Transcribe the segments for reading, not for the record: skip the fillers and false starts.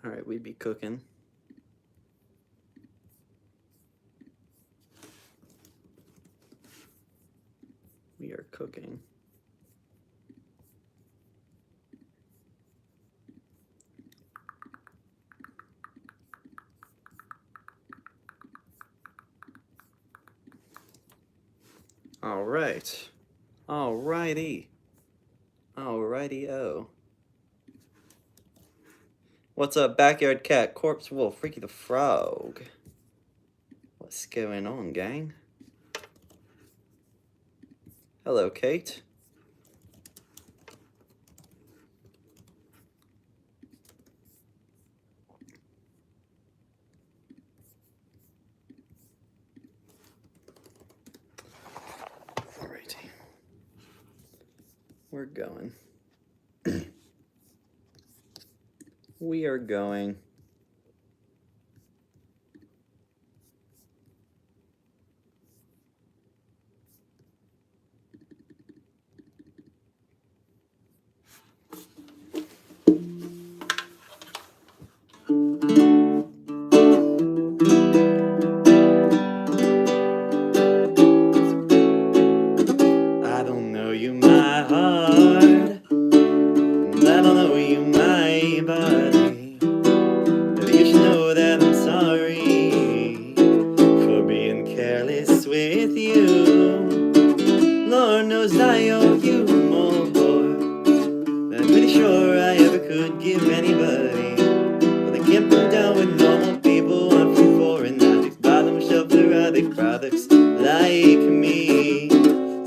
Alright, we be cooking. We are cooking. Alright. Alrighty. Alrighty-o. What's up, Backyard Cat, Corpse Wolf, Freaky the Frog? What's going on, gang? Hello, Kate. Alrighty. We're going. We are going. I don't know you, my heart, and I don't know you, my body, but you should know that I'm sorry for being careless with you. Lord knows I owe you more than I'm pretty sure I ever could give anybody, but I can't put down with normal people. I'm free for and objects, bottom shelf erotic products like me.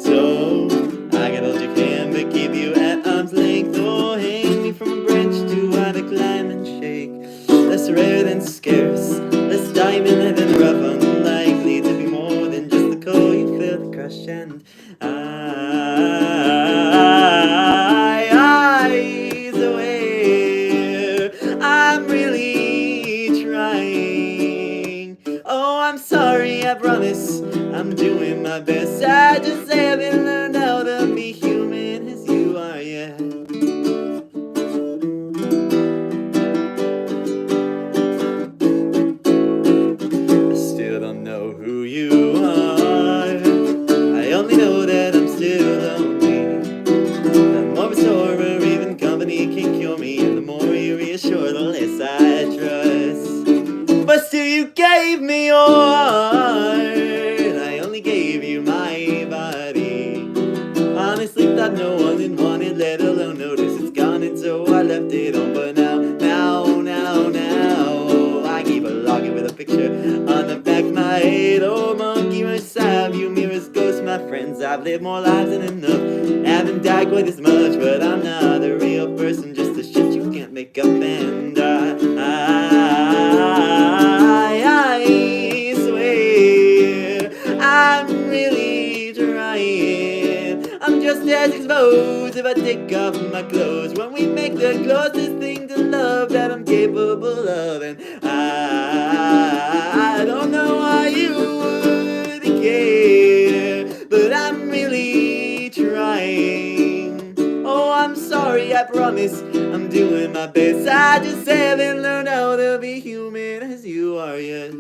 So I can hold your hand but keep you at arm's length, or hang me from a branch to either climb and shake. Less rare than scarce, less diamond than rough, unlikely to be more than just the coal you feel the crush. And I swear I'm really trying. Oh, I'm sorry, I promise I'm doing my best. I just haven't learned how to be human as you are yet. I still don't know who you are. I only know that I'm still lonely. The more restore or even company can cure me, and the more you reassure, the less I trust. But still you gave me your heart. I only gave you my body. Honestly thought no one didn't want it, let alone notice it's gone, and so I left it on. But now I keep a login with a picture on the back of my head. Oh, monkey must have you, mirrors, ghosts, my friends. I've lived more lives than enough, haven't died quite as much, but I'm not a real person, just the shit you can't make up. And I swear I'm really trying. I'm just as exposed if I take off my clothes when we make the closest thing to love that I'm capable of. And I don't know why you would care, but I'm really trying. Oh, I'm sorry, I promise I'm doing my best. I just haven't learned how to be human as you are yet.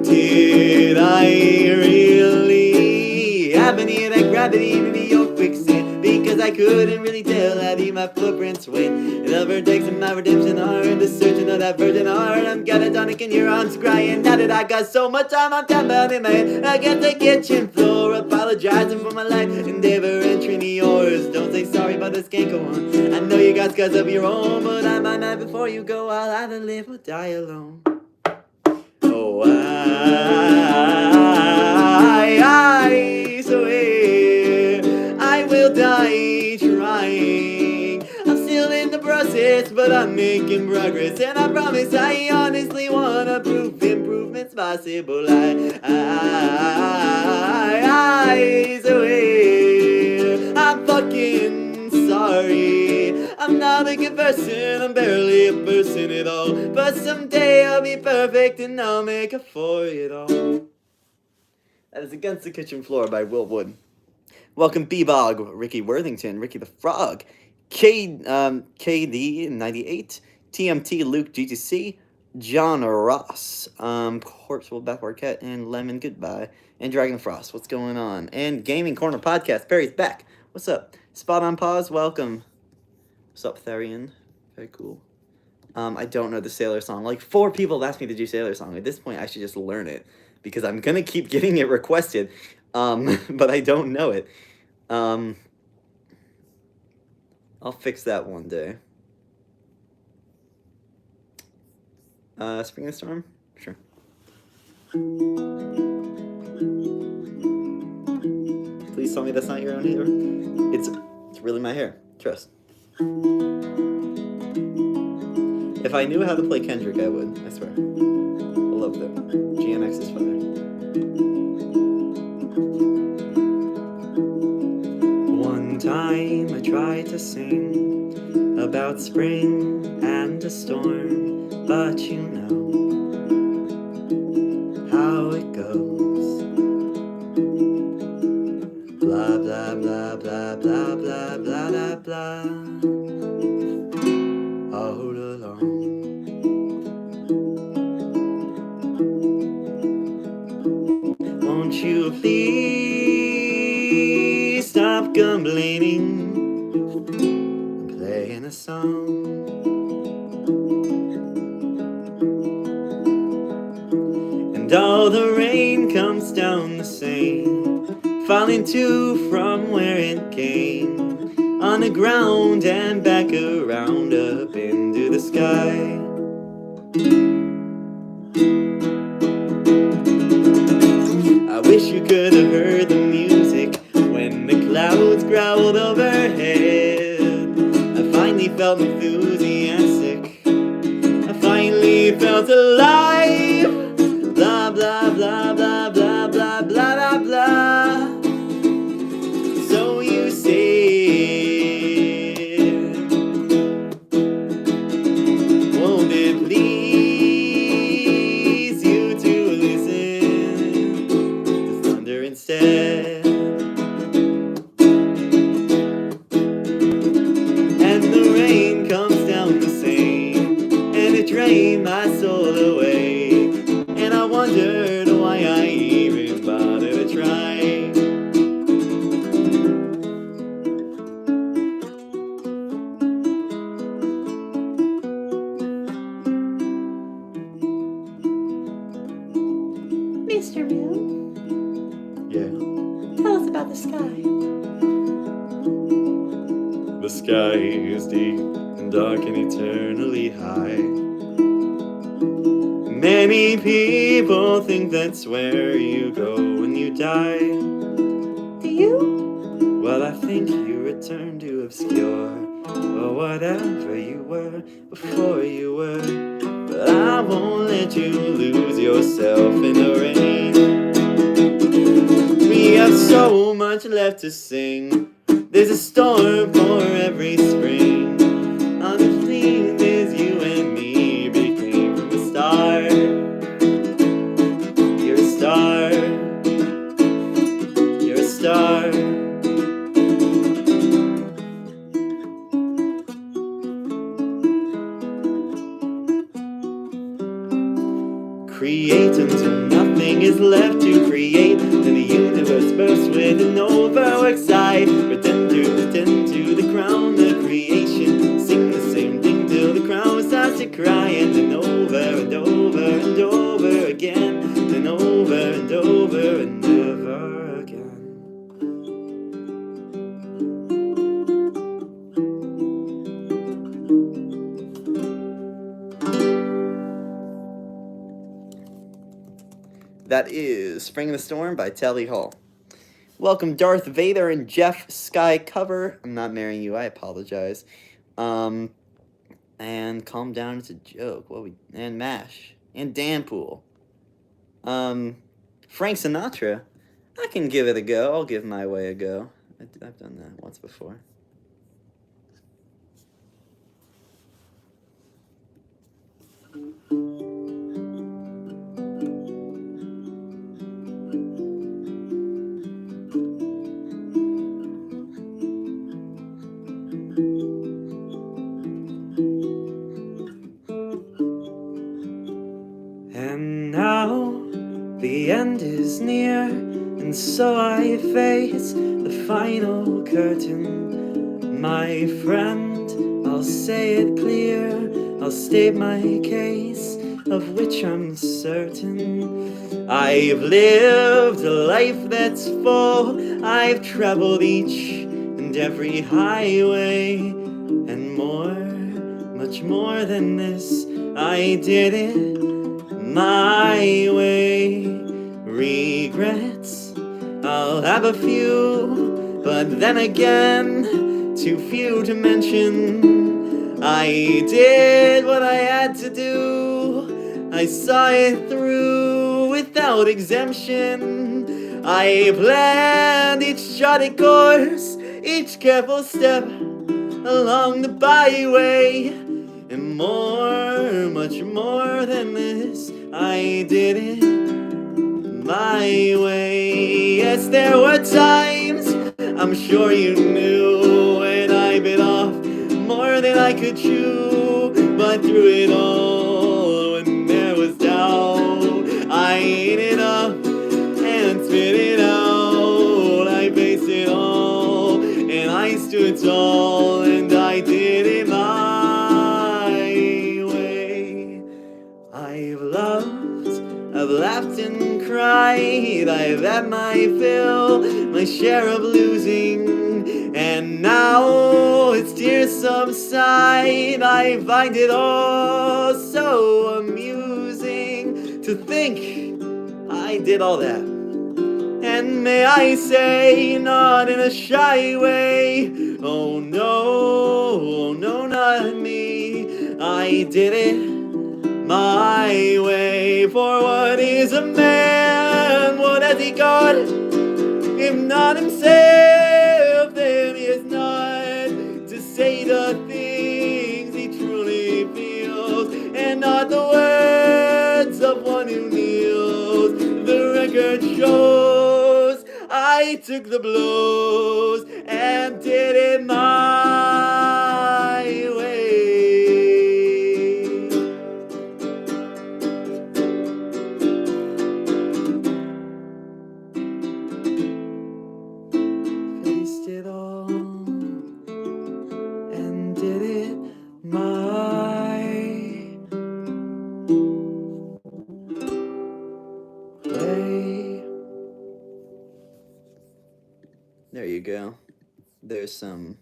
Did I really have any of that gravity? Maybe you're quicksand, because I couldn't really tell how deep my footprints went. The vertex of my redemption are in the searching of that virgin heart. I'm catatonic in your arms crying. Now that I got so much time, I'm tapped out in my head against the kitchen floor, apologizing for my life, endeavor entering yours. Don't say sorry, but this can't go on. I know you got scars of your own, but I might not. Before you go, I'll either live or die alone. Oh, I swear I will die trying. I'm still in the process, but I'm making progress, and I promise I honestly wanna prove improvement's possible. I swear I'm fucking sorry. I'm not a good person, I'm barely a person at all. But someday I'll be perfect and I'll make up for it all. That is Against the Kitchen Floor by Will Wood. Welcome Bebog, Ricky Worthington, Ricky the Frog, KD 98, TMT Luke GTC, John Ross, Corpseful Backward Cat, and Lemon Goodbye, and Dragon Frost. What's going on? And Gaming Corner Podcast. Barry's back. What's up? Spot on Pause. Welcome. What's up, Therian? Very cool. I don't know the Sailor Song. Like 4 people have asked me to do Sailor Song. At this point, I should just learn it because I'm gonna keep getting it requested, but I don't know it. I'll fix that one day. Spring and Storm? Sure. Please tell me that's not your own hair. It's really my hair. Trust. If I knew how to play Kendrick, I would. I swear. I love that. GMX is fire. One time I tried to sing about spring and a storm, but you know how it goes. Blah, blah, blah, blah, blah, blah, blah, blah, blah. All alone. Won't you please stop complaining? I'm playing a song. And all the rain comes down the same, falling to from where it came, on the ground and back around up into the sky. I wish you could have heard the music when the clouds growled overhead. I finally felt enthusiastic. I finally felt alive. Blah, blah, blah, blah, blah, blah, blah, blah, blah. So you said, won't it please you to listen to thunder instead? And the rain comes down the same, and it drained my soul away. And I wondered why I even bothered to try. Mr. Moon, Yeah. tell us about the sky. The sky is deep and dark and eternally high. Many people think that's where you go when you die. Do you? Well, I think you return to obscure, or whatever you were before you were. But I won't let you lose yourself in the rain. We have so much left to sing. There's a storm for every spring. On the theme is you and me became from the start. You're a star. You're a star. Create until nothing is left to create. Then the universe bursts with an overworked sigh. Pretend to the crown, the creation. Sing the same thing till the crown starts to cry. And then over and over and over again. Then over and over and over again. That is Spring in the Storm by Telly Hall. Welcome Darth Vader and Jeff Sky Cover. I'm not marrying you, I apologize. And Calm Down, it's a joke. And MASH. And Danpool. Frank Sinatra. I can give it a go. I'll give My Way a go. I've done that once before. And now the end is near, and so I face the final curtain. My friend, I'll say it clear, I'll state my case, of which I'm certain. I've lived a life that's full, I've traveled each and every highway, and more, much more than this, I did it my way. Regrets, I'll have a few, but then again, too few to mention. I did what I had to do, I saw it through without exemption. I planned each charted course, each careful step along the byway, and more, much more than this, I did it my way. Yes, there were times, I'm sure you knew, when I bit off more than I could chew, but through it all, when there was doubt, I ate it up and spit it out. I faced it all, and I stood tall, and I did it my way. I've loved, I've laughed and cried, I've had my fill, my share of losing, and now its tears subside. I find it all so amusing to think I did all that. And may I say, not in a shy way, oh no, not me, I did it my way. For what is a man? What has he got? If not himself, then he is not to say the things he truly feels, and not the words of one who kneels. The record shows I took the blows and did it my way. Faced it all and did it my way. There you go. There's some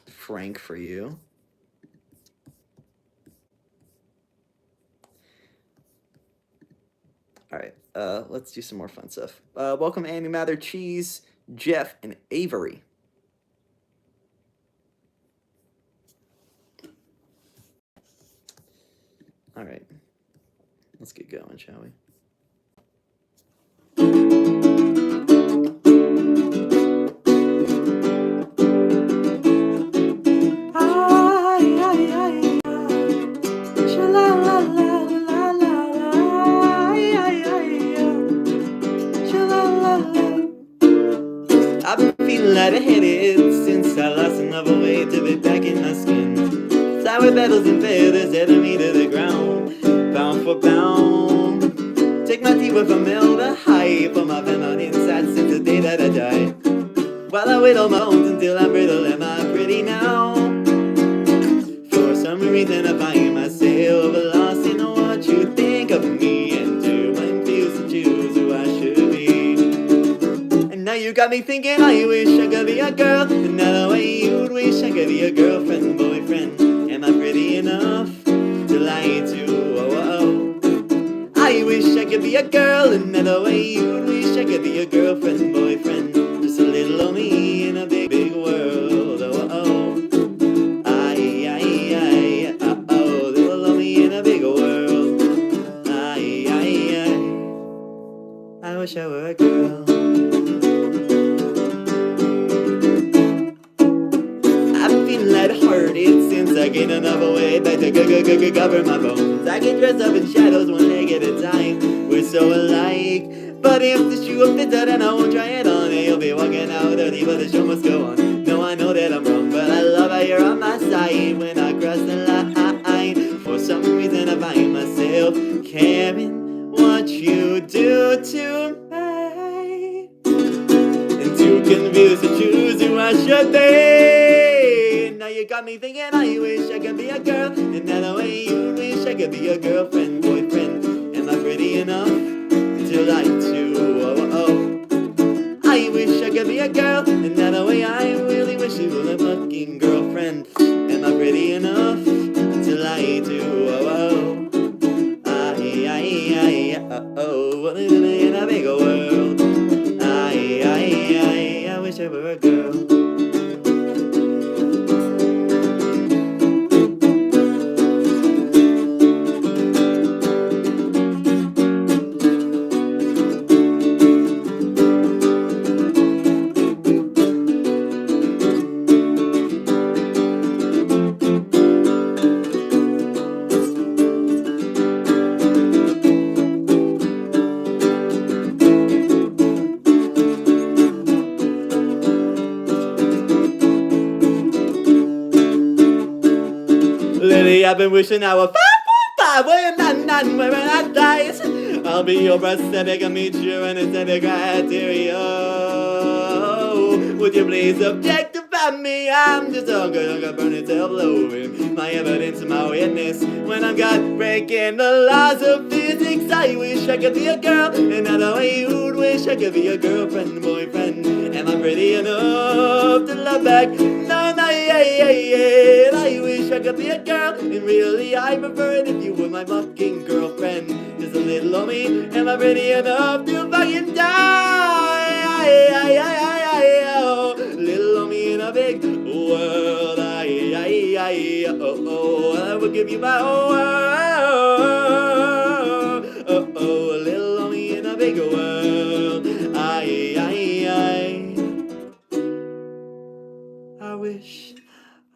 Frank for you. All right, let's do some more fun stuff. Welcome Andy Mather, Cheese, Jeff, and Avery. All right, let's get going, shall we? I've been feeling lightheaded since I lost another weight to be back in my skin. Flower petals and feathers heading me to the ground, pound for pound. Take my tea with a mill to hide for my venom inside since the day that I died. While I whittle my bones until I'm brittle, am I pretty now? For some reason I find myself lost in what you think of me, and do confused to choose who I should be. And now you got me thinking I wish I could be a girl, another way you'd wish I could be a girlfriend, boyfriend. Am I pretty enough to lie to? Oh, oh. I wish I could be a girl, another way you'd wish I could be a girlfriend, boyfriend. Just a little of me in a big, big world. Oh, oh. Oh, little of me in a big world. I wish I were a girl. I've been lighthearted since I I gain enough weight back to cover my bones. I get dressed up in shadows one leg at a time. We're so alike. But if the shoe fits, then I won't try it on. You'll be walking out dirty, but the show must go on. No, I know that I'm wrong, but I love how you're on my side when I cross the line. For some reason I find myself caring what you do to me, and too confused to choose who I should be. Now you got me thinking I wish I could be a girl, and that the way you wish I could be a girlfriend, boyfriend. Am I pretty enough to like to? Oh, oh. I wish I could be a girl, and that the way I really wish you were a fucking girlfriend. Am I pretty enough to lie to? Oh, oh. Oh, what is it in a big world? I wish I were a girl. I've been wishing I were 5'5", where none, where I dies. I'll be your prosthetic, I'll meet you in aesthetic criteria. Would you please objectify me? I'm just a girl, burning self-loathing. My evidence and my witness when I'm caught breaking the laws of physics. I wish I could be a girl, another way you'd wish I could be a girlfriend, boyfriend. Am I pretty enough to love back? No, not yet. I wish I could be a girl, and really I prefer it if you were my fucking girlfriend. Just a little of me, am I pretty enough to fucking die? Oh, little of me in a big world. I will give you my whole world. Oh, little of me in a big world.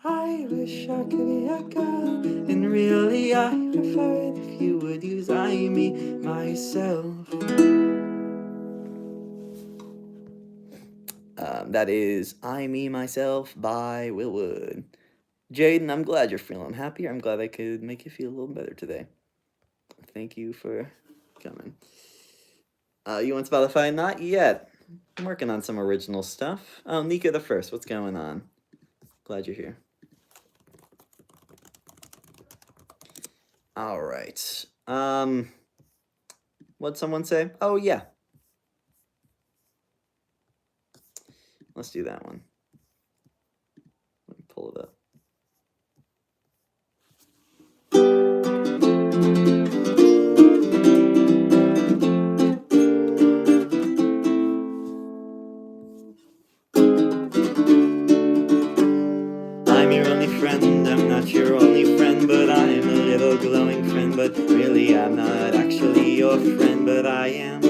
I wish I could be a girl, and really I prefer it if you would use I, me, myself. That is I, Me, Myself by Will Wood. Jaden, I'm glad you're feeling happier. I'm glad I could make you feel a little better today. Thank you for coming. You on Spotify? Not yet. I'm working on some original stuff. Oh, Nika the First, what's going on? Glad you're here. All right. What'd someone say? Oh, yeah. Let's do that one. Let me pull it up. I'm your only friend, I'm not your only friend, but I'm a little glowing friend, but really I'm not actually your friend, but I am.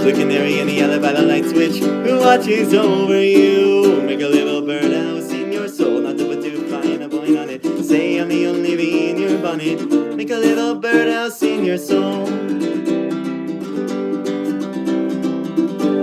The canary in the yellow by the light switch who watches over you. Make a little birdhouse in your soul, not to put too fine a point on it. Say I'm the only bee in your bonnet. Make a little birdhouse in your soul.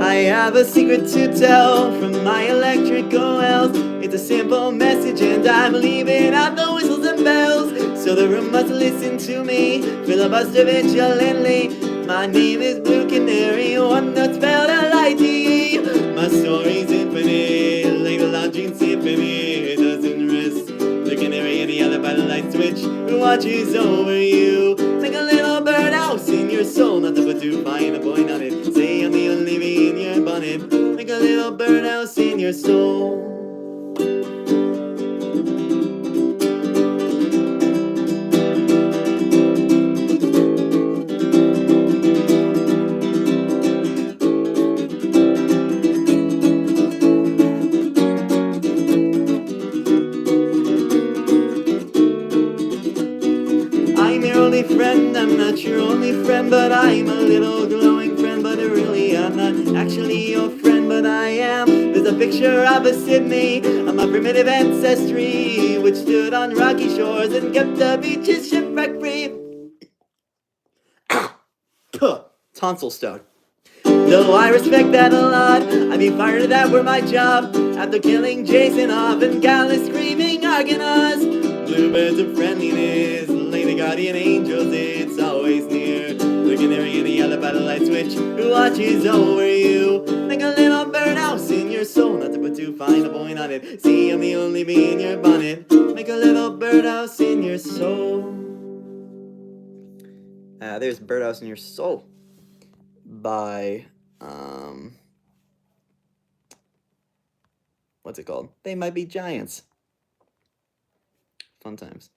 I have a secret to tell from my electrical health. It's a simple message and I'm leaving out the whistles and bells. So the room must listen to me, filibuster vigilantly. My name is Blue Canary, one that's spelled L-I-T. My story's infinite, like the launching symphony. It doesn't rest. The canary in the other by the light switch who watches over you. Make a little birdhouse in your soul, not to put too fine a point on it. Say I'm the only bee in your bonnet. Make a little birdhouse in your soul. Friend, I'm not your only friend, but I'm a little glowing friend, but really I'm not actually your friend, but I am. There's a picture picture opposite me of my primitive ancestry, which stood on rocky shores and kept the beaches shipwreck free. Tonsil stone. Though I respect that a lot, I'd be fired if that were my job. After killing Jason off and Gallus screaming Argonauts. Bluebirds of friendliness, like the guardian angels, it's always near. Looking there in the yellow battle light switch, who watches over you. Like a little birdhouse in your soul, not to put too fine a point on it. See, I'm the only bee in your bonnet. Make a little birdhouse in your soul. There's Birdhouse in Your Soul by, what's it called? They Might Be Giants. Fun times.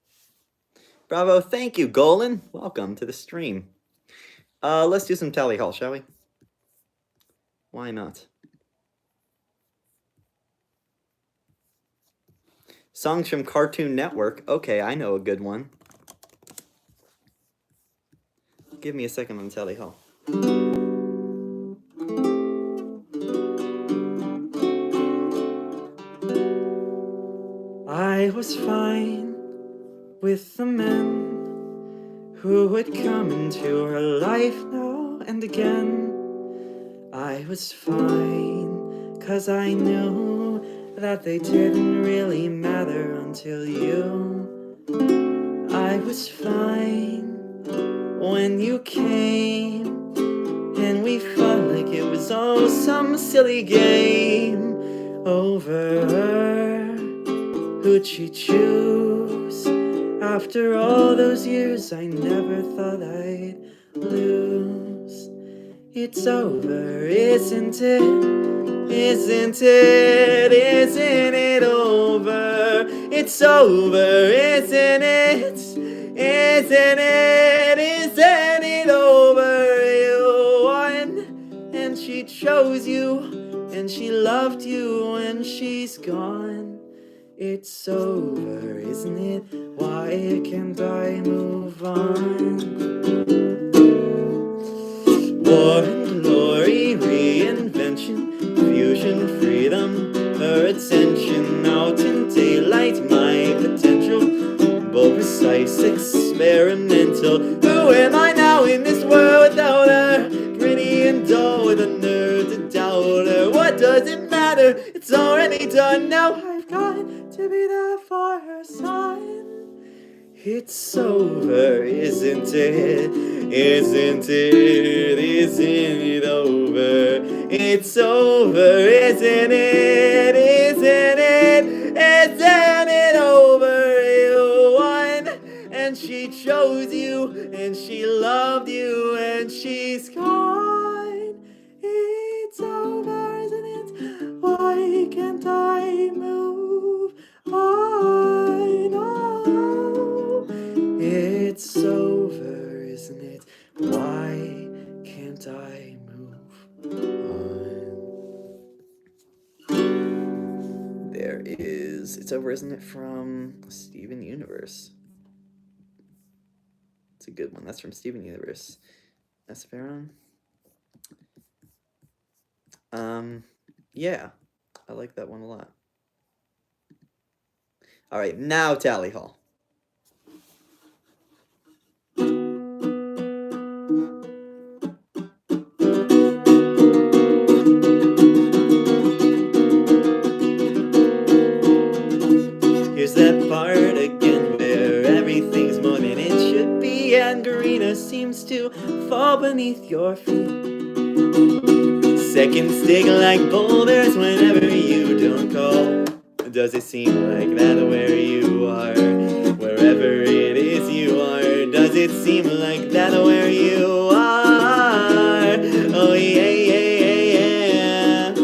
Bravo, thank you, Golan. Welcome to the stream. Let's do some tally haul, shall we? Why not? Songs from Cartoon Network. Okay, I know a good one. Give me a second on tally haul. I was fine with the men who would come into her life now and again. I was fine, 'cause I knew that they didn't really matter until you. I was fine when you came, and we felt like it was all some silly game over who'd she choose. After all those years, I never thought I'd lose. It's over, isn't it? Isn't it? Isn't it over? It's over, isn't it? Isn't it? Isn't it over? You won, and she chose you, and she loved you, and she's gone. It's over, isn't it? Why can't I move on? War and glory, reinvention, fusion, freedom, her attention, out in daylight, my potential, bold, precise, experimental. Who am I now in this world without her? Pretty and dull with a nerve to doubt her. What does it matter? It's already done now. I've got to be there for her son. It's over, isn't it? Isn't it? Isn't it over? It's over, isn't it? Isn't it? Isn't it over? You won, and she chose you, and she loved you, and she's gone. It's over, isn't it? Why can't I move on? Oh, it's over, isn't it? Why can't I move on? There is It's Over, Isn't It, from Steven Universe. It's a good one. That's from Steven Universe. That's Farron. Yeah, I like that one a lot. All right, now tally haul. Here's that part again where everything's more than it should be, and greener seems to fall beneath your feet. Seconds stick like boulders whenever you don't call. Does it seem like that where you are? Wherever it is you are, does it seem like that where you are? Oh yeah, yeah, yeah, yeah.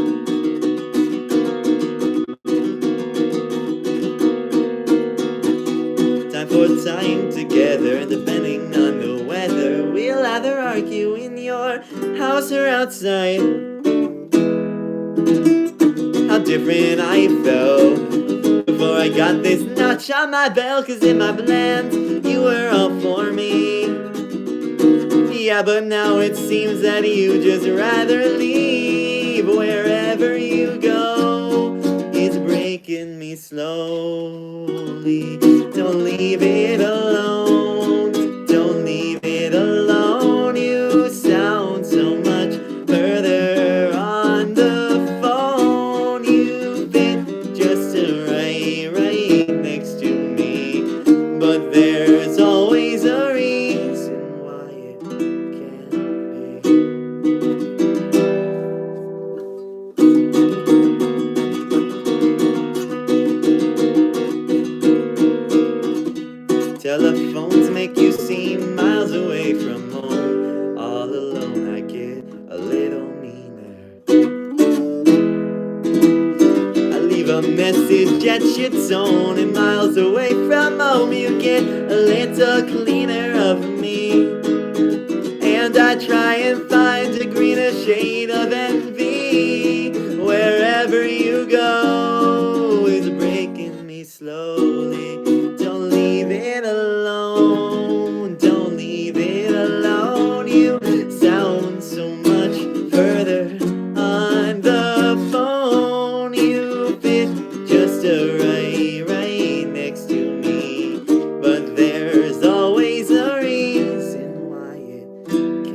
Time for time together, depending on the weather. We'll either argue in your house or outside. How different I felt before I got this notch on my belt. 'Cause in my plans, you were all for me. Yeah, but now it seems that you just rather leave wherever you go. me slowly. Don't leave it alone. Don't leave it alone. You sound so much further on the phone. You fit just right next to me. But there's always a reason why it can't be. Telephones make you seem miles away from home. All alone I get a little meaner. I leave a message at your tone, and miles away from home you get a little cleaner of me. And I try and find a greener shade of envy. Wherever you go is breaking me slowly. Don't leave it alone. Don't leave it alone. You sound so much further on the phone. You fit just right next to me. But there's always a reason why it can't be.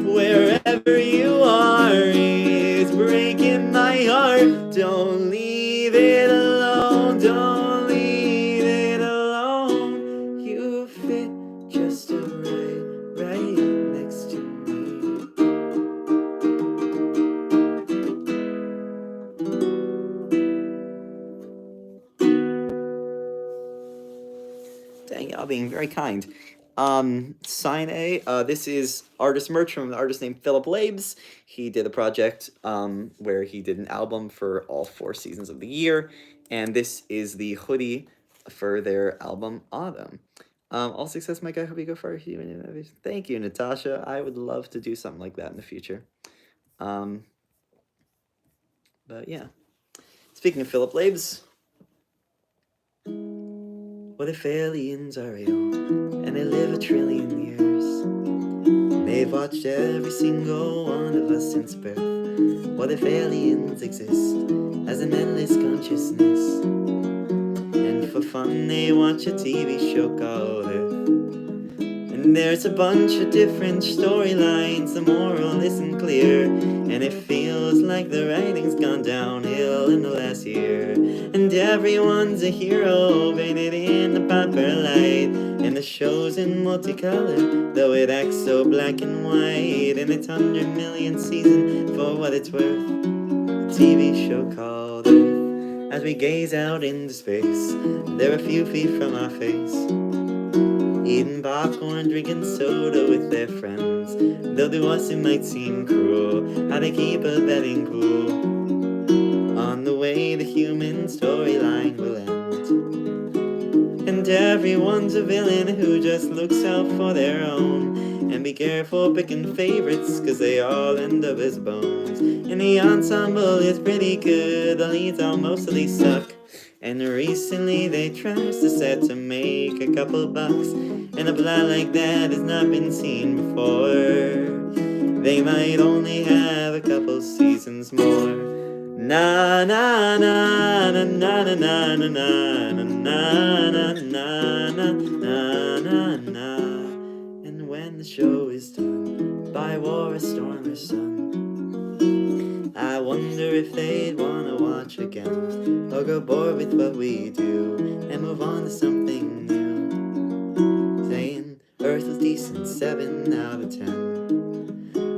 Wherever you are is breaking my heart. Don't leave it alone. Don't leave it alone. You fit just right next to me. Dang, y'all being very kind. Sign A. This is artist merch from an artist named Philip Labes. He did a project where he did an album for all 4 seasons of the year, and this is the hoodie for their album Autumn. All success, Mike. I hope you go far. Thank you, Natasha. I would love to do something like that in the future. But yeah. Speaking of Philip Labes, what if aliens are real and they live 1 trillion years? They've watched every single one of us since birth. What if aliens exist as an endless consciousness? And for fun they watch a TV show called Earth. And there's a bunch of different storylines, the moral isn't clear. And it feels like the writing's gone downhill in the last year. And everyone's a hero, painted in the proper light. And the show's in multicolor, though it acts so black and white. And it's 100 million season for what it's worth. A TV show called Earth. As we gaze out into space, they're a few feet from our face, eating popcorn, drinking soda with their friends. Though to us it might seem cruel how they keep a betting pool on the way the human storyline will end. And everyone's a villain who just looks out for their own. And be careful picking favorites, cause they all end up as bones. And the ensemble is pretty good, the leads all mostly suck. And recently they trashed the set to make a couple bucks. And a plot like that has not been seen before. They might only have a couple seasons more. Na na na na na na na na na na na na na na na. And when the show is done by war, a storm, or sun, I wonder if they'd wanna watch again, or go bored with what we do and move on to something new. Saying Earth was decent, 7 out of 10.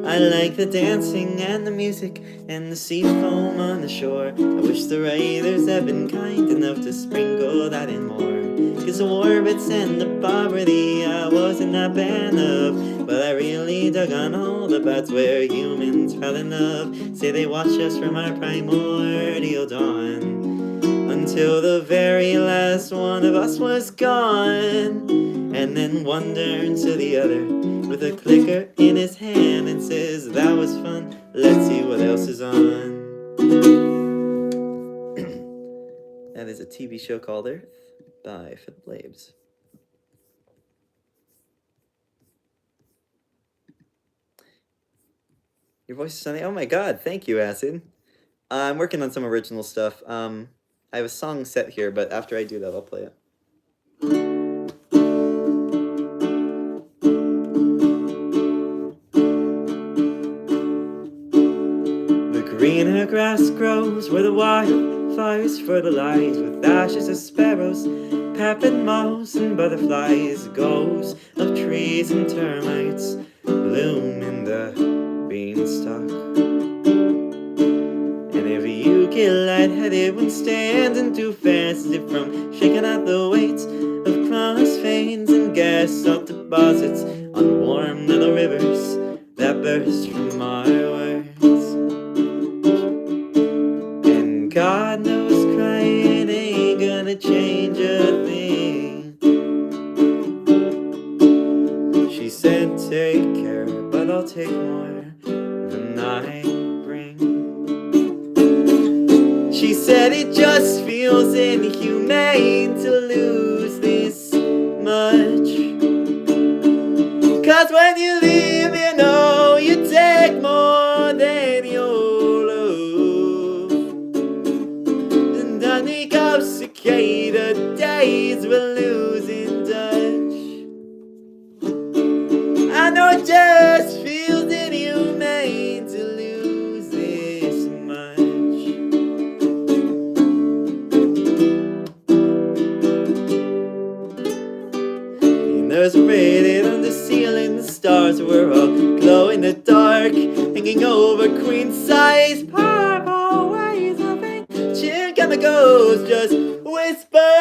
I like the dancing and the music and the sea foam on the shore. I wish the writers had been kind enough to sprinkle that in more. Cause the warbits and the poverty I wasn't a fan of, but I really dug on all the parts where humans fell in love. Say they watched us from our primordial dawn until the very last one of us was gone. And then one turns to the other with a clicker in his hand and says, that was fun, let's see what else is on. That is a TV show called Earth by Philip Labes. Your voice is sounding. Oh my god, thank you, Acid. I'm working on some original stuff. I have a song set here, but after I do that, I'll play it. The greener grass grows where the wildfires fertilize with ashes of sparrows, peppered moths and butterflies, ghosts of trees and termites bloom in the beanstalk. And if you get lightheaded when standing too fast, slip from shaking out the weights of cross veins and gas salt deposits on warm little rivers that burst from our words. And God knows crying ain't gonna change a thing. She said take care, but I'll take more than I bring. She said it just feels inhumane to lose this much. 'Cause when you leave, you know you take more than your love. And I think of cicada days we're losing touch. I know it just feels inhumane to lose this much. There's a rated on the ceiling, the stars were all glow in the dark, hanging over queen-size purple waves of ancient chemicals just whisper.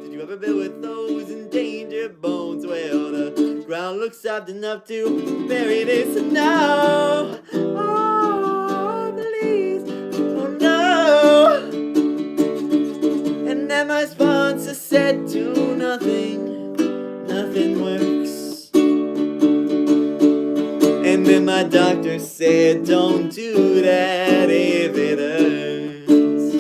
Did you ever build with those endangered bones? Well, the ground looks soft enough to bury this now. Oh, please, oh no. And then my sponsor said to nothing works. And then my doctor said don't do that if it hurts.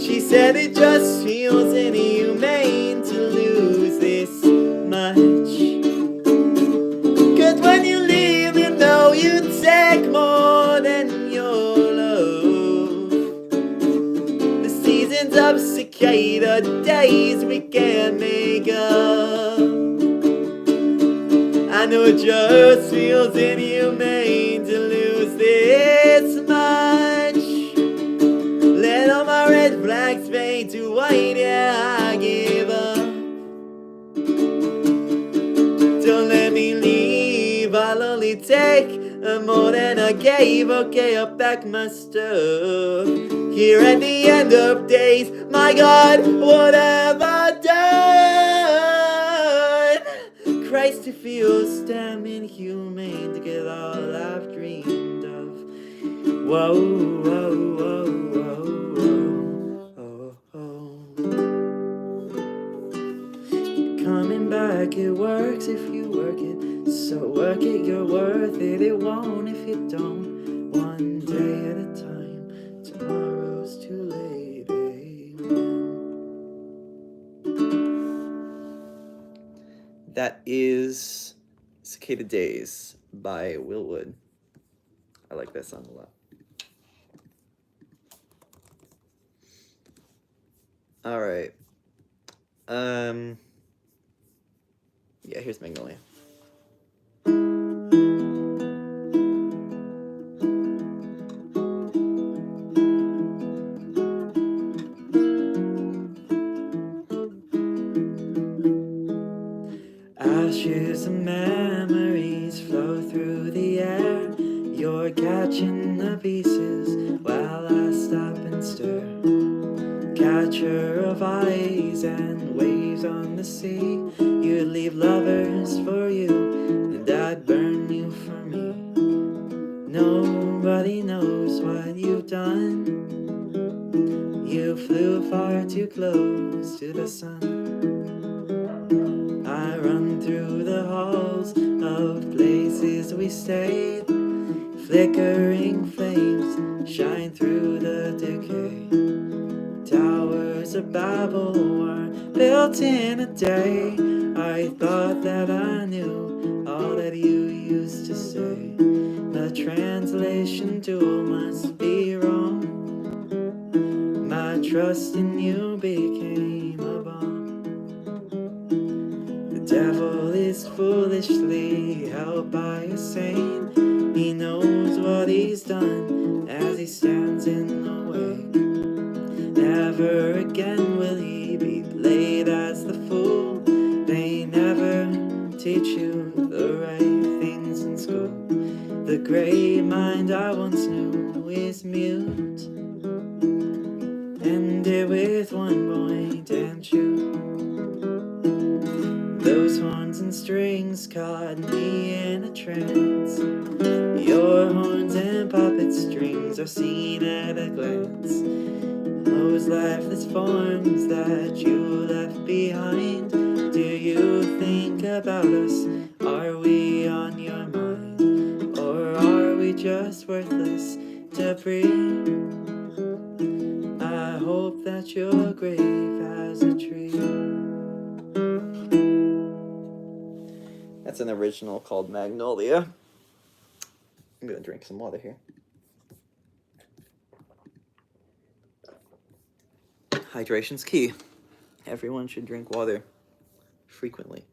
She said it just feels inhumane to lose this much. 'Cause when you leave, you know you take more than your love. The seasons of cicada days we can't make up. I know it just feels inhumane to lose this much. Let all my red flags fade to white, yeah, I give up. Don't let me leave, I'll only take more than I gave. Okay, I'll pack my stuff. Here at the end of days, my God, what have I done? Christ, it feels damn inhumane to get all I've dreamed of. Whoa, whoa, whoa, whoa, whoa, oh, oh. Coming back, it works if you work it. So work it, you're worth it. It won't if you don't. One day at a time. Tomorrow's too late. Amen. That is Cicada Days by Will Wood. I like that song a lot. All right. Yeah, here's Magnolia. Ashes and memories flow through the air. You're catching the pieces while I stop and stir. Catcher of eyes and waves on the sea. You'd leave lovers for you, and I'd burn you for me. Nobody knows what you've done. You flew far too close to the sun. run through the halls of places we stayed. Flickering flames shine through the decay. Towers of Babel were built in a day. I thought that I knew all that you used to say. The translation tool must be wrong. My trust in you became a bomb. The devil is foolishly held by a saint. He knows what he's done as he stands in the way. Never again will he be played as the fool. They never teach you the right things in school. The great mind I once knew is mute. Ended with one point and shoot. Those horns and strings caught me in a trance. Your horns and puppet strings are seen at a glance. Those lifeless forms that you left behind. Do you think about us? Are we on your mind? Or are we just worthless debris? I hope that your grave has a tree. That's an original called Magnolia. I'm gonna drink some water here. Hydration's key. Everyone should drink water frequently.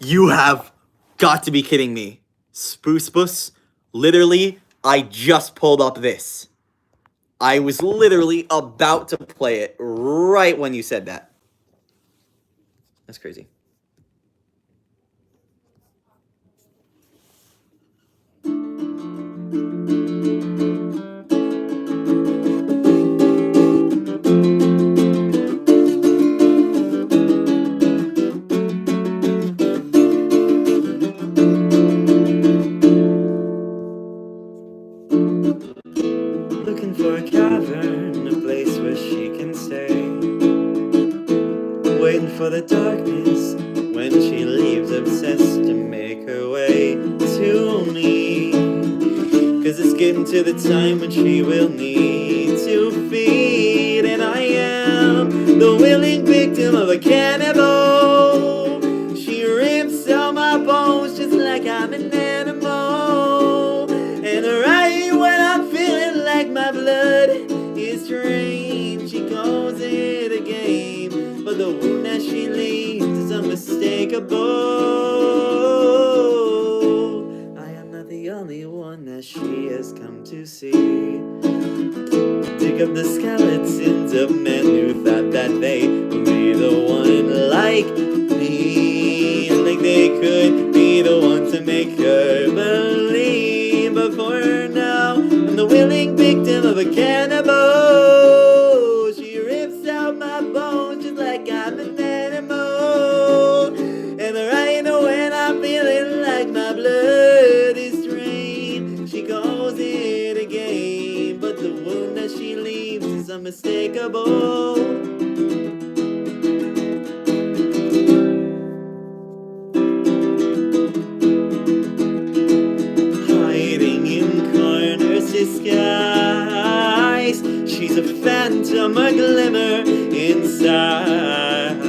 You have got to be kidding me. Spruce Bus? Literally, I just pulled up this. I was literally about to play it right when you said that. That's crazy. Looking for a cavern, a place where she can stay. Waiting for the darkness when she leaves, obsessed to make her way to me. Cause it's getting to the time when she will need to feed. And I am the willing victim of a cannibal. She rips out my bones just like I'm an animal. And right when I'm feeling like my blood is drained, she calls it a game. But the wound that she leaves is unmistakable. I am not the only one that she has come to see. Dig up the skeletons of men who thought that they would be the one like me. Like they could be the one to make her believe. But for now, I'm the willing victim of a cannibal. She rips out my bones just like I'm an animal. And right when I'm feeling like my blood is drained, she calls it a game. But the wound that she leaves is unmistakable. Hiding in corners disguised, she's a phantom, a glimmer inside.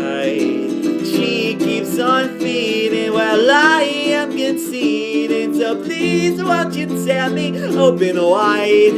She keeps on feeding while I am conceding. So please won't you tell me open wide.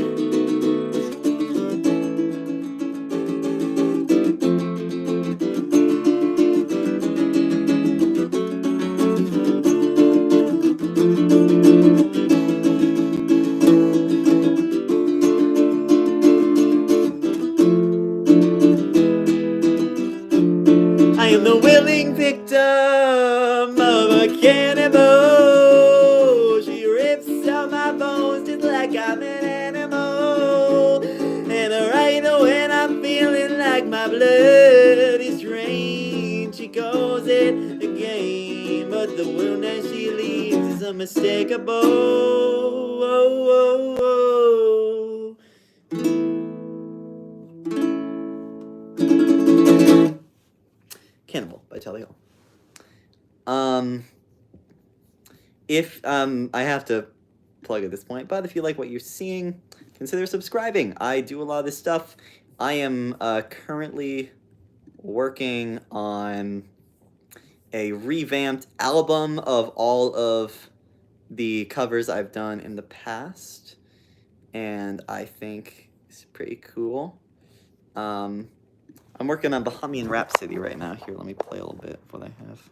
I am the willing victim of a cannibal. She rips out my bones just like I'm an animal. And right when I'm feeling like my blood is drained, she calls it a game. But the wound that she leaves is unmistakable. Oh, oh, oh. If I have to plug at this point, but if you like what you're seeing, consider subscribing. I do a lot of this stuff. I am currently working on a revamped album of all of the covers I've done in the past, and I think it's pretty cool. I'm working on Bohemian Rhapsody right now. Here, let me play a little bit of what I have.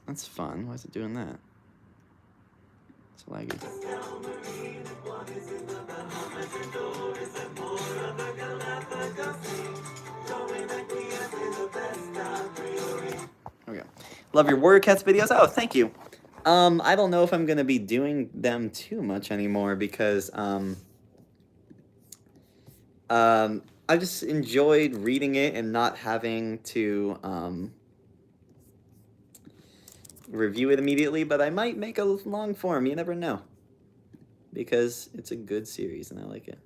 That's fun. Why is it doing that? It's laggy. Okay. Love your Warrior Cats videos. Oh, thank you. I don't know if I'm gonna be doing them too much anymore because I just enjoyed reading it and not having to review it immediately, but I might make a long form, you never know. Because it's a good series and I like it.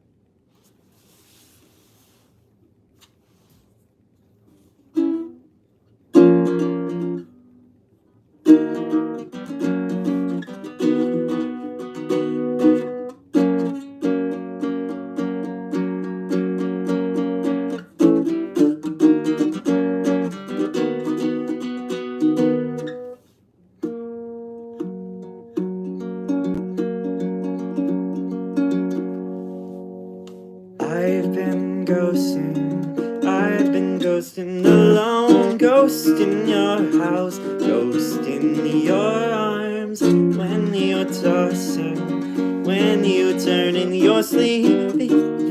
I've been ghosting alone, ghosting your house, ghosting your arms. When you're tossing, when you turn in your sleep,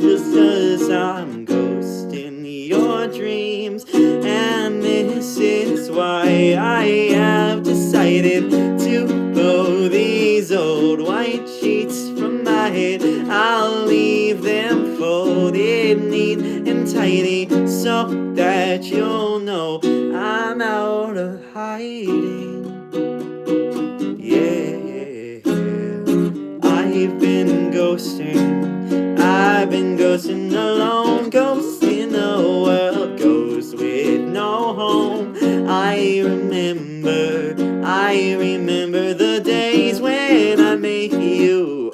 just as I'm ghosting your dreams. And this is why I have decided to blow these old white sheets from my head. I'll leave them folded neat and tidy so that you'll know I'm out of hiding. Yeah, I've been ghosting alone, ghosting the world, ghost with no home. I remember the days when I made you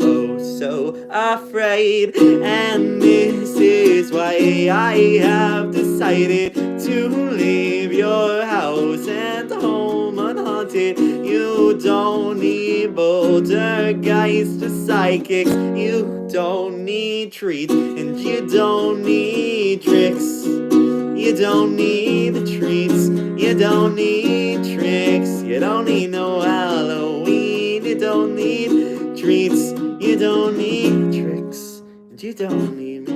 so afraid, and this is why I have decided to leave your house and home unhaunted. You don't need poltergeists or psychics, you don't need treats, and you don't need tricks. You don't need the treats, you don't need tricks, you don't need no Halloween, you don't need treats, you don't need tricks, and you don't need me.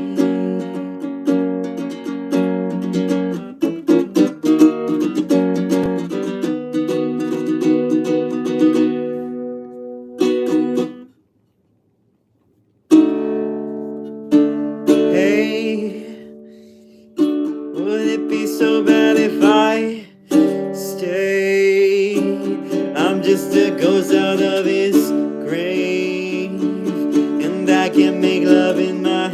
Hey, would it be so bad if I stayed? I'm just a ghost out of his grave, and I can make love in my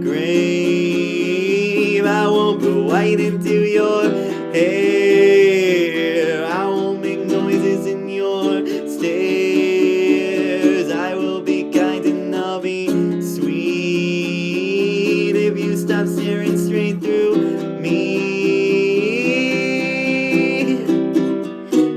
grave. I won't go white into your hair, I won't make noises in your stairs. I will be kind and I'll be sweet if you stop staring straight through me.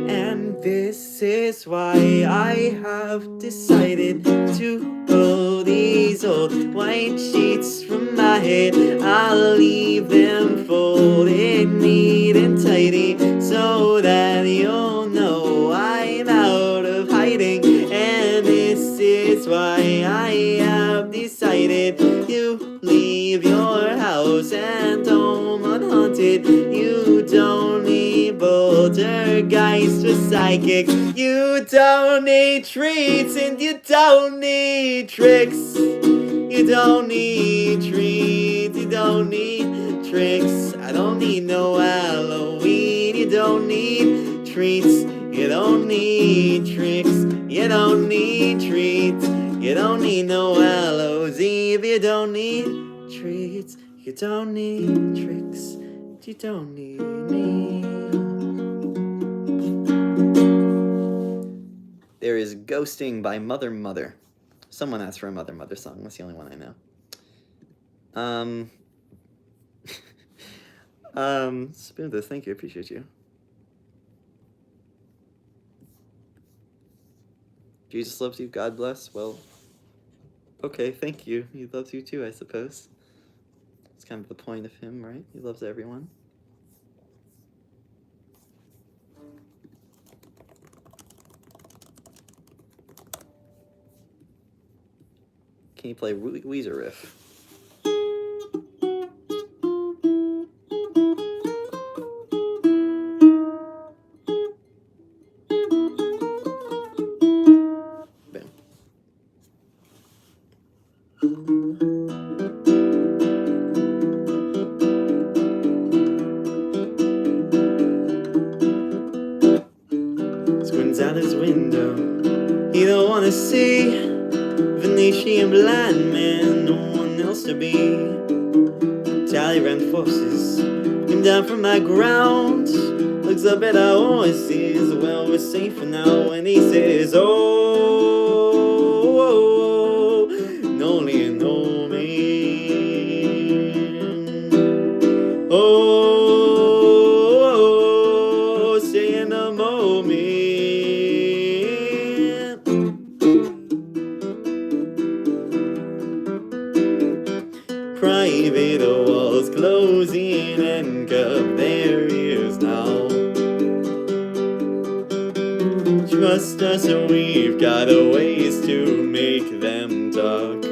And this is why I have decided to pull these old white sheets from my head. I'll leave them folded neat and tidy so that you'll know I'm out of hiding. And this is why I have decided to leave your house and home unhaunted. You don't need poltergeists or psychics, you don't need treats, and you don't need tricks. You don't need treats, you don't need tricks. I don't need no Halloween, you don't need treats, you don't need tricks, you don't need treats, you don't need no Hallows Eve, you don't need treats, you don't need tricks, you don't need me. There is Ghosting by Mother Mother. Someone asked for a Mother Mother song. That's the only one I know. Spoon this, thank you, appreciate you. Jesus loves you, God bless. Well, okay, thank you. He loves you too, I suppose. It's kind of the point of him, right? He loves everyone. Can you play Weezer riff? Squints out his window. He don't wanna see Venetian blind man, no one else to be. Talleyrand forces came down from my ground. Looks up at our horses. Well, we're safe for now. And he says, oh, no man, no man. Oh, stay in the moment. Private walls closing and cup there is now. Trust us, we've got a ways to make them talk.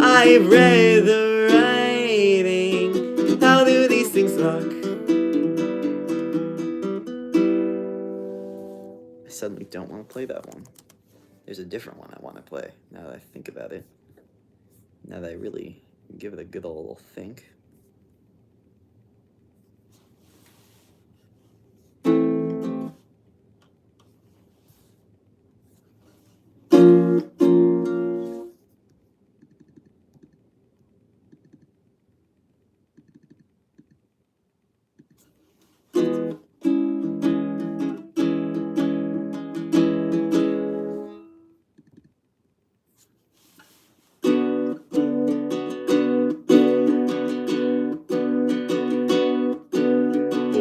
I've read the writing. How do these things look? I suddenly don't want to play that one. There's a different one I want to play now that I think about it. Now that I really give it a good old think.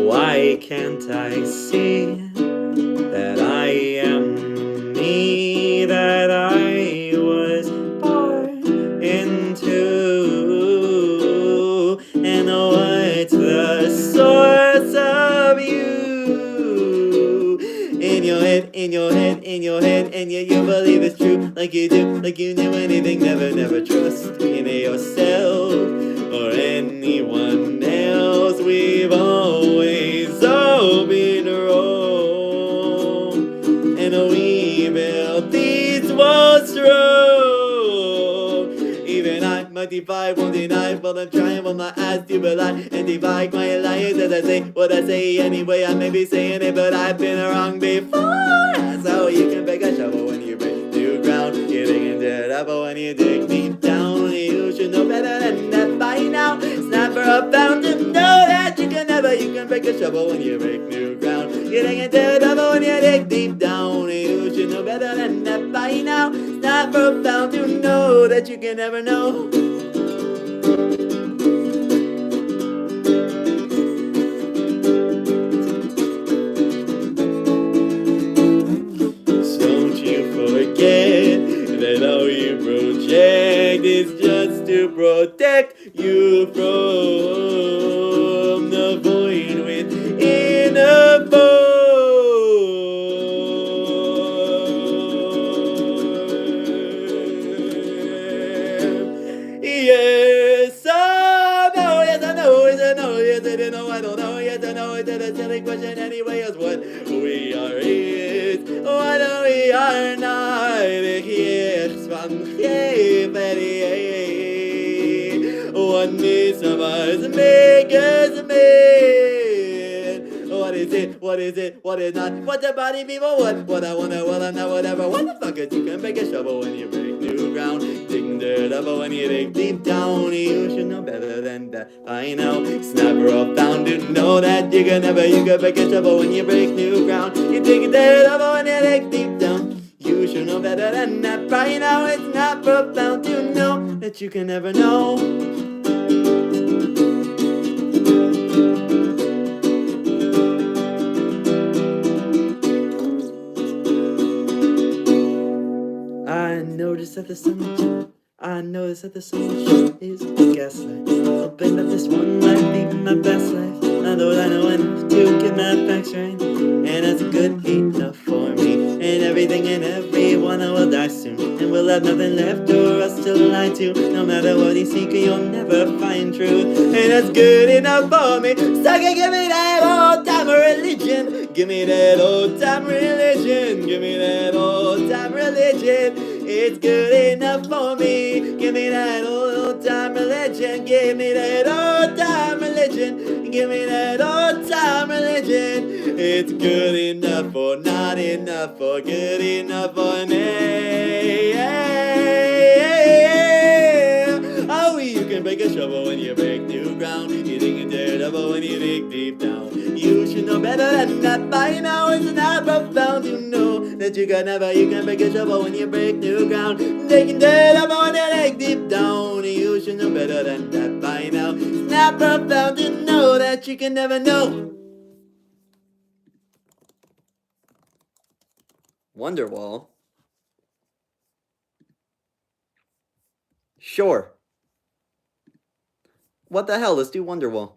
Why can't I see that I am me, that I was born into, and what's the source of you? In your head, in your head, in your head, and yet you believe it's true, like you do, like you knew anything, never, never trust in yourself or anyone else. We've always all been wrong, and we built these walls strong. Even I might defy, won't deny, but I'm trying with my eyes to belie and defy my alliance as I say what I say anyway. I may be saying it, but I've been wrong before. So you can break a shovel when you break new ground. Getting into trouble when you dig deep down. You should know better than that by now. It's never a bound to know that you can break a shovel when you break new ground. Getting into trouble when you dig deep down. You should know better than that by now. It's never bound to know that you can never know. Forget that all you project is just to protect you from the void within a form. Yes, I know, yes, I know, yes, I know, yes, I don't know, I don't know, yes, I know, it's a silly question anyway, is what we are is, what we are not. What needs of us make us man? What is it? What is it? What is not? What the body people? What I wanna? Well, I'm not whatever. What the fuck is you can make a shovel when you break new ground? Digging digging dirt up, but when you dig deep down, you should know better than that. I know, it's never all found to know that you can break a trouble when you break new ground. You digging dirt up, but when you dig deep down, you should know better than that. By now, it's not profound to know that you can never know. I noticed that the sun is gaslight. Open up this one life, leaving my best life. Although I know enough to get my facts right, and that's good enough for me. And everything and everyone I will die soon, and we'll have nothing left for us to lie to. No matter what you seek, you'll never find truth, and that's good enough for me. So give me that old time religion. Give me that old time religion. Give me that old time religion. It's good enough for me. Give me that old time religion. Give me that old time religion. Give me that old time religion. It's good enough for not enough for good enough for me. Oh, you can break a shovel when you break new ground. You dig a dirt up when you dig deep down. You should know better than that by now. It's not profound to know that you can break a shovel when you break new ground. Digging dirt up when you dig deep down. You should know better than that by now. It's not profound to know that you can never know. Wonderwall? Sure. What the hell? Let's do Wonderwall.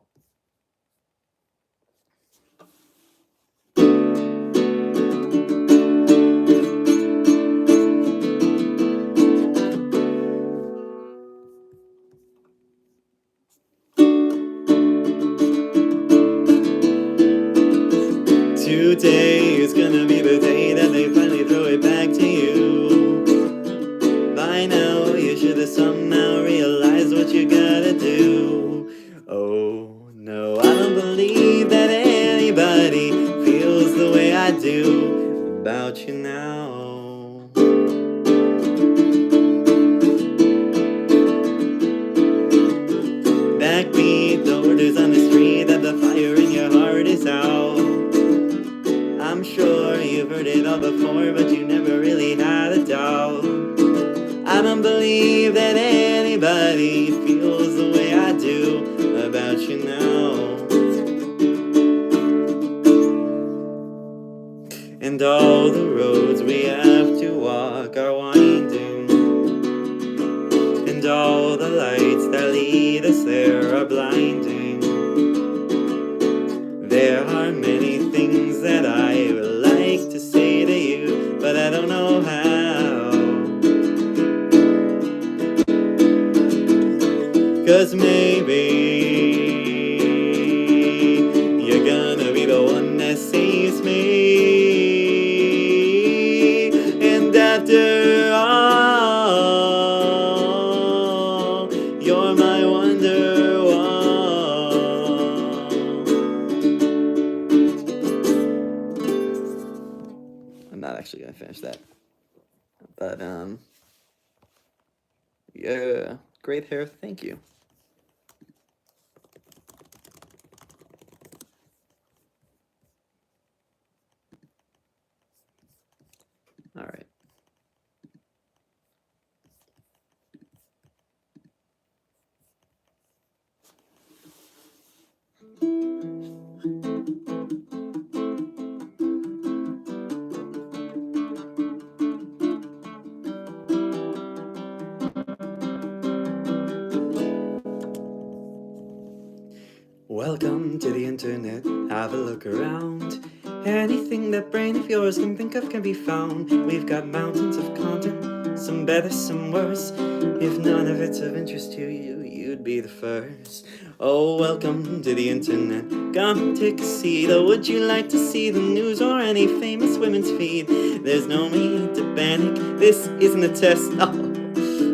Today is gonna be the day that they finally throw it back to you. By now, you should have somehow realized what you gotta do. Oh no, I don't believe that anybody feels the way I do about you now. Backbeat the orders on the street that the fire in your heart is out. I'm sure you've heard it all before, but you never really had a doubt. I don't believe that anybody feels the way I do about you now. And all the roads we have to walk are winding, and all the lights that lead us there are blinding. There are many things that I would like to say to you, but I don't know how. 'Cause maybe you're gonna be the one that saves me. And after all, you're my Wonderwall. I'm not actually gonna finish that, but yeah, great hair, thank you. All right. Welcome to the internet, have a look around. Anything that brain of yours can think of can be found. We've got mountains of content, some better, some worse. If none of it's of interest to you, you'd be the first. Oh, welcome to the internet, come take a seat. Or would you like to see the news or any famous women's feed? There's no need to panic, this isn't a test. Oh,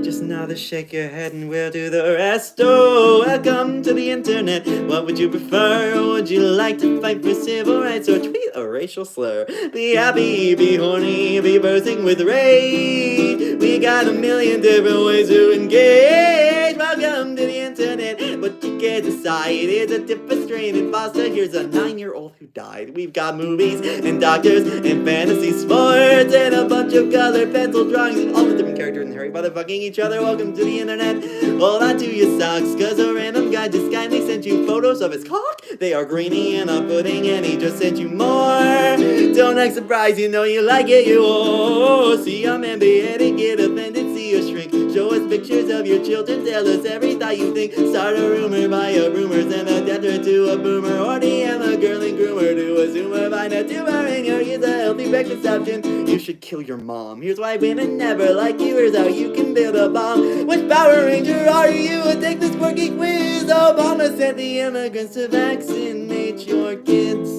just nod or shake your head and we'll do the rest. Oh, welcome to the internet. What would you prefer? Would you like to fight for civil rights or tweet a racial slur? Be happy, be horny, be bursting with rage. We We got a million different ways to engage. Welcome to the internet, but you can't decide. It's a different strain in foster. Here's a 9-year-old who died. We've got movies and doctors and fantasy sports and a bunch of colored pencil drawings of all the different characters in Harry Potter fucking each other. Welcome to the internet. Hold on to your socks, cause a random guy just kindly sent you photos of his cock. They are grainy and off-putting, and he just sent you more. Don't act surprised, you know you like it, you see a man beheaded, get offended, see a shrink. Show us pictures of your children, tell us every thought you think. Start a rumor, buy a rumor, send a debtor to a boomer, or DM a girl and groomer to a zoomer. Find a tumor in your ears, a healthy breakfast option. You should kill your mom. Here's why women never like you. Here's how you can build a bomb. Which Power Ranger are you? Take this quirky quiz. Obama sent the immigrants to vaccinate your kids.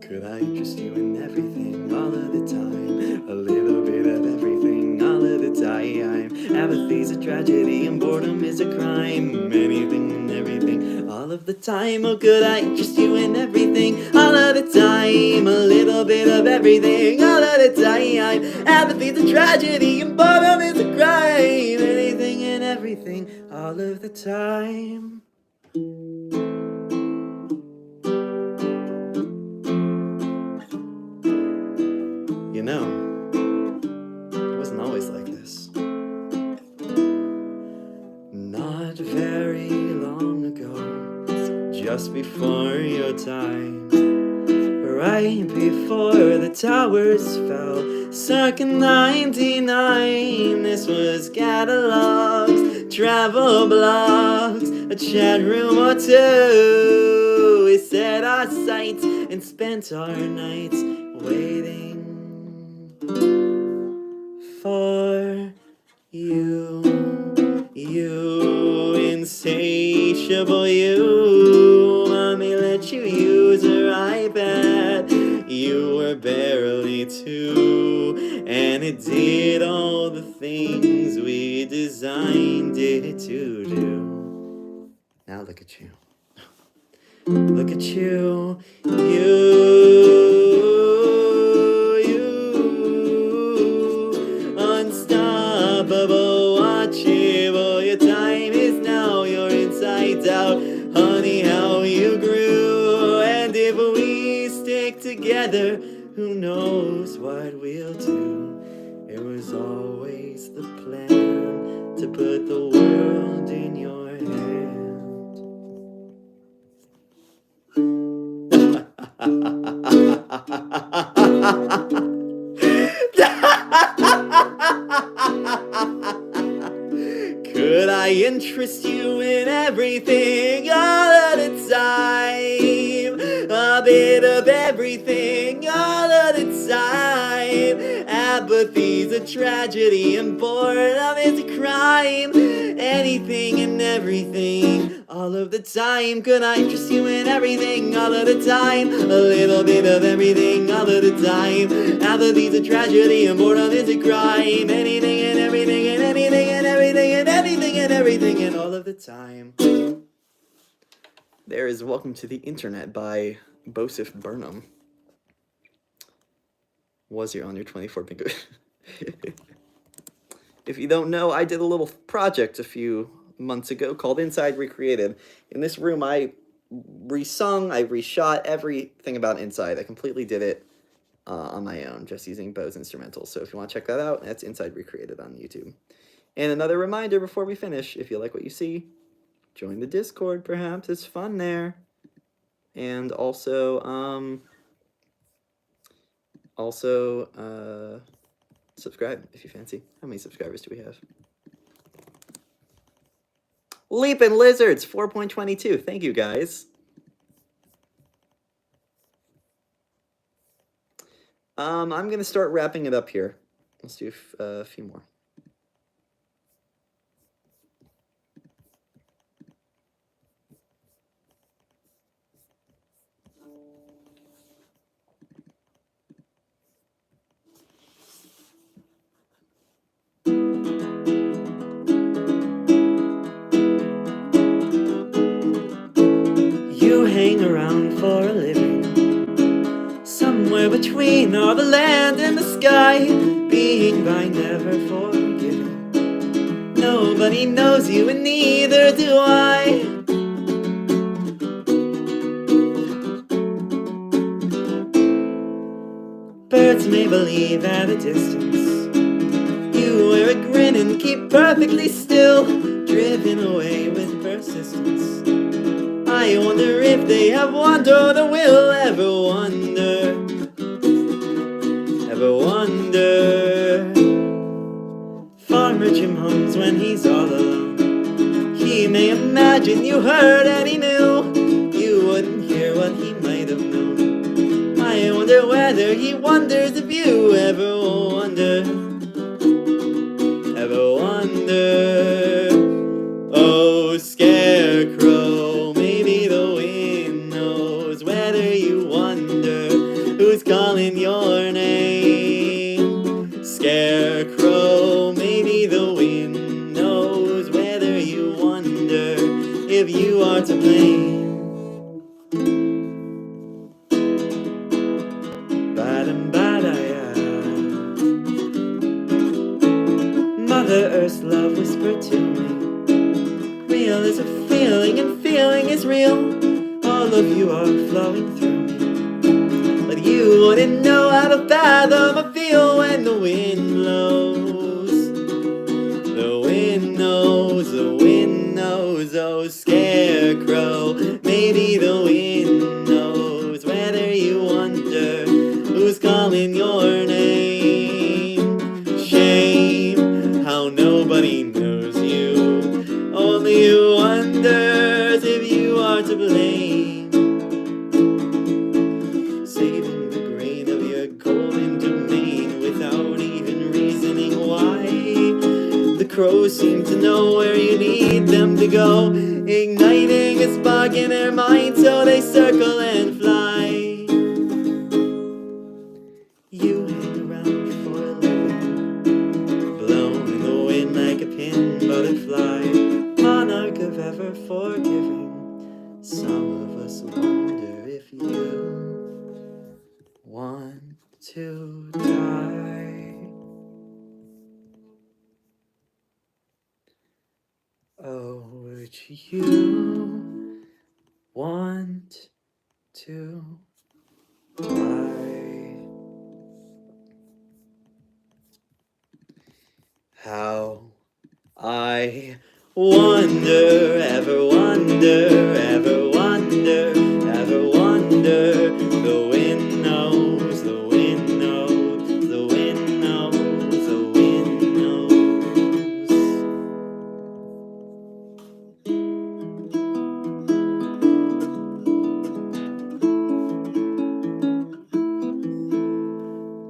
Could I interest you in everything all of the time? A little bit of everything all of the time. Apathy's a tragedy and boredom is a crime. Anything and everything all of the time. Oh, could I interest you in everything all of the time? A little bit of everything all of the time. Apathy's a tragedy and boredom is a crime. Anything and everything all of the time. You know, it wasn't always like this. Not very long ago, just before your time, right before the towers fell, circa 99. This was catalogs, travel blogs, a chat room or two. We set our sights and spent our nights waiting for you, insatiable you. Mommy let you use her iPad. You were barely 2, and it did all the things we designed it to do. Now look at you. Look at you, unstoppable, watchable. Your time is now, you're inside out. Honey, how you grew. And if we stick together, who knows what we'll do. It was always the plan to put the world in your hand. Could I interest you in everything all of the time? A bit of everything all of the time. Apathy's a tragedy and boredom is a crime. Anything and everything all of the time. Could I interest you in everything all of the time? A little bit of everything all of the time. Apathy's a tragedy and boredom is a crime. Anything and everything and anything and everything and anything and everything and all of the time. There is Welcome to the Internet by Bosif Burnham. Was your on your 24 bingo? If you don't know, I did a little project a few months ago called Inside Recreated. In this room, I resung, I reshot everything about Inside. I completely did it on my own, just using Bo's instrumentals. So if you want to check that out, that's Inside Recreated on YouTube. And another reminder before we finish, if you like what you see, join the Discord, perhaps. It's fun there. And also, subscribe if you fancy. How many subscribers do we have? Leapin' Lizards, 4.22. Thank you, guys. I'm going to start wrapping it up here. Let's do a few more. You hang around for a living, somewhere between all the land and the sky. sky, being by never forgiving. Nobody knows you and neither do I. Birds may believe at a distance. You wear a grin and keep perfectly still, driven away with persistence. I wonder if they have wandered or will ever wonder. Ever wonder. Farmer Jim hums when he's all alone. He may imagine you heard and he knew you wouldn't hear what he might have known. I wonder whether he wonders if you ever wonder. Ever wonder. Oh, Scarecrow, maybe the wind knows whether you wonder who's calling your name. Scarecrow, maybe the wind knows whether you wonder if you are to blame. Mother Earth's love whispered to me, real is a feeling and feeling is real. All of you are flowing through me, but you wouldn't know how to fathom a feel when the wind blows. The wind knows, the wind knows. Oh, Scarecrow, maybe the wind knows whether you wonder who's calling your name. Shame how nobody knows you, only you wonders if you are to blame. Saving the grain of your golden domain without even reasoning why. The crows seem to know where you need them to go, igniting a spark in their mind so they circle and fly. You hang around for a living, blown in the wind like a pin butterfly, monarch of ever forgiving. Some of us wonder if you want to die. Oh, would you want to die? How I wonder, ever wonder, ever wonder, ever wonder. The wind knows, the wind knows, the wind knows, the wind knows.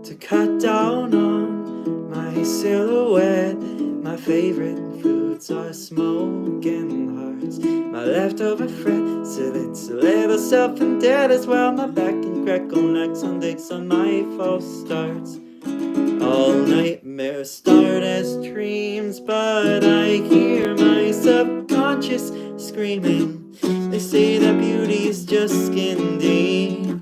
To cut down on my silhouette, my favorite foods are smoke and hearts. My leftover fret, so it's a little self-indebted as well. My back and crackle like Sundays on my false starts. All nightmares start as dreams, but I hear my subconscious screaming. They say that beauty is just skin deep,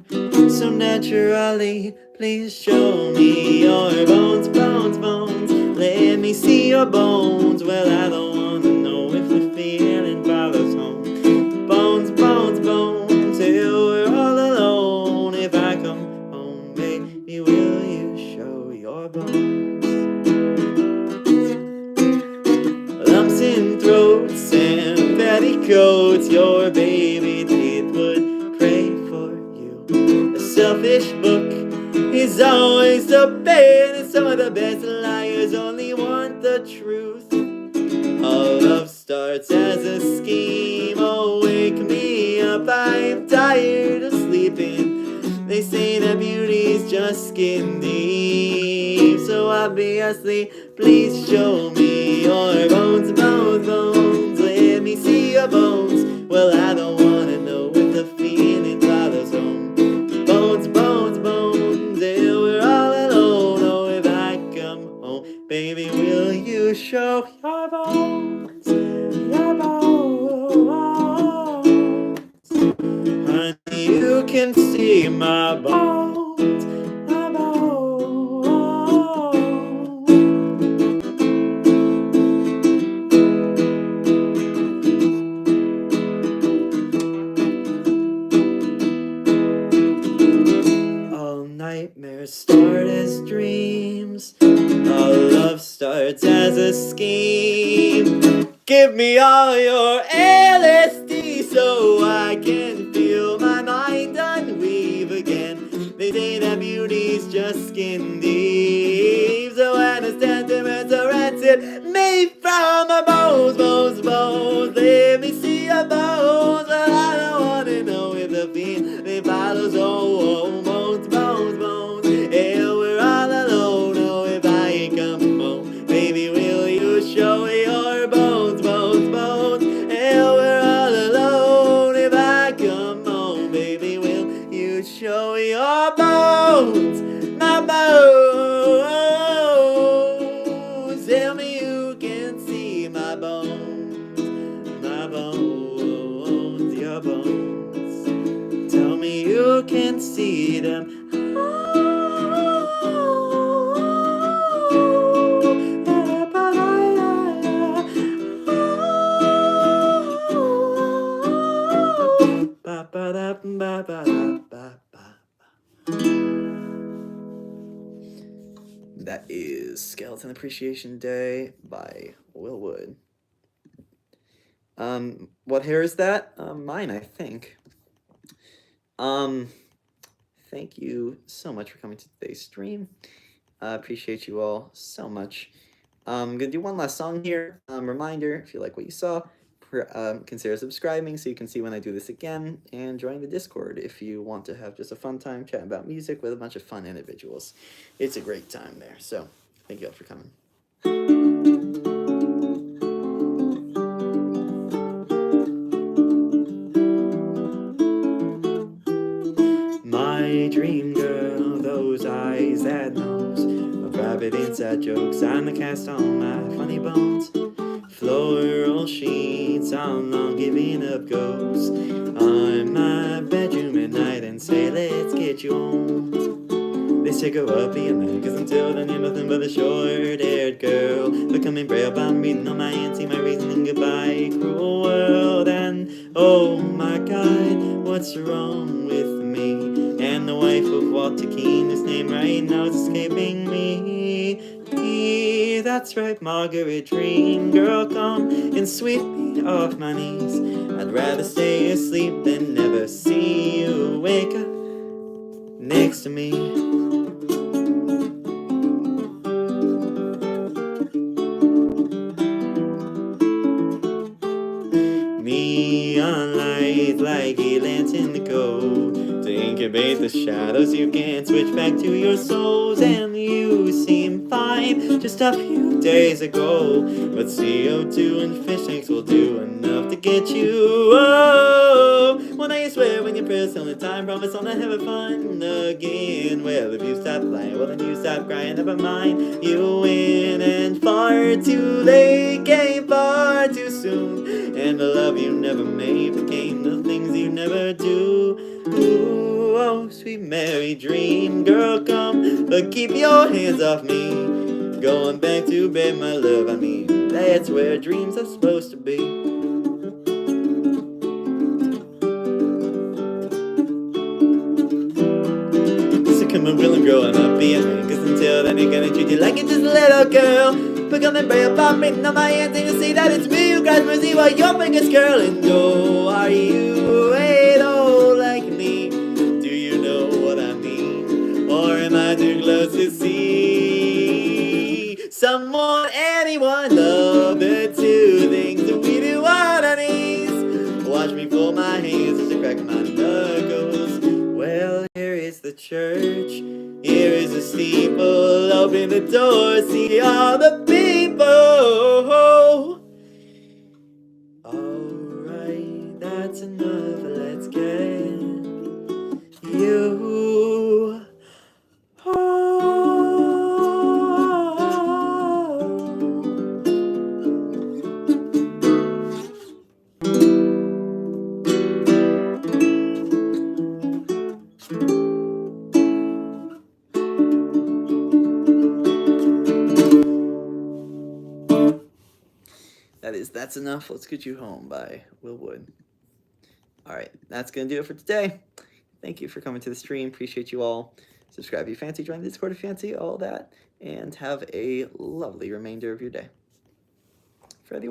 so naturally, please show me your bones, bones, bones. Let me see your bones. Well, I don't wanna know if the feeling follows home. Bones, bones, bones, till we're all alone. If I come home, baby, will you show your bones? Lumps in throats and petticoats, your baby teeth would pray for you. A selfish book is always the best, and some of the best liars only want the truth. All love starts as a scheme. Oh, wake me up, I'm tired of sleeping. They say that beauty is just skin deep, so obviously, please show me your bones, bones, bones. Let me see your bones. Well, I don't wanna know if the feeling follows home. Bones, bones, bones, till we're all alone. Oh, if I come home, baby, will you show your bones? Your bones. Honey, you can see my bones. My bones. Nightmares start as dreams. All love starts as a scheme. Give me all your LSD so I can feel my mind unweave again. They say that beauty's just skin deep. So when a sentiment rancid made from a bones. Let me see your bones. But I don't wanna know if the feeling follows. Bones. Yeah, we're all alone. Oh, if I ain't coming home, baby, will you show me your bones? Yeah, we're all alone. If I come home, baby, will you show me your bones? My bones. Tell me you can see my bones. Your bones. Tell me you can see them. That is Skeleton Appreciation Day by Will Wood. What hair is that? Mine, I think. Thank you so much for coming to today's stream. Appreciate you all so much. I'm gonna do one last song here. Reminder, if you like what you saw, consider subscribing so you can see when I do this again, and join the Discord if you want to have just a fun time chatting about music with a bunch of fun individuals. It's a great time there, so thank you all for coming. My dream girl, those eyes, that nose, my private inside jokes, I'm the cast on my funny bones. Floral sheets, how long giving up goes. I'm my bedroom at night and say, let's get you home. They say go up, be a man, cause until then you're nothing but a short-haired girl. Becoming brave, I'm reading on my auntie, my reasoning goodbye, cruel world. And oh my God, what's wrong with me? And the wife of Walter Keane, whose name right now is escaping me. That's right, Margaret Dream girl, come and sweep me off my knees. I'd rather stay asleep than never see you wake up next to me. Neon lights like a lantern to go to incubate the shadows. You can't switch back to your souls, and you seem fine just a few days ago. But CO2 and fish tanks will do enough to get you. Oh, one night you swear when you press on the time, promise on to have fun again. Well, if you stop lying, well then you stop crying. Never mind, you win, and far too late came far too soon. And the love you never made became the things you never do. Ooh, oh, sweet Mary Dream girl, come, but keep your hands off me. Going back to bed, my love, I mean, that's where dreams are supposed to be. So come on, Will, growing up, be a man, cause until then you're gonna treat you like you're just a little girl. Become and pray about me, on my hands, and you see that it's me who cries mercy while your fingers curl. And oh, are you at all like me? Do you know what I mean? Or am I too close to see? Someone, anyone, love the two things that we do on our knees. Watch me fold my hands as I crack my knuckles. Well, here is the church, here is the steeple. Open the door, see all the people. Alright, that's enough, let's get you home. That's Enough, Let's Get You Home by Will Wood. Alright, that's going to do it for today. Thank you for coming to the stream. Appreciate you all. Subscribe if you fancy, join the Discord if you fancy, all that, and have a lovely remainder of your day. Freddie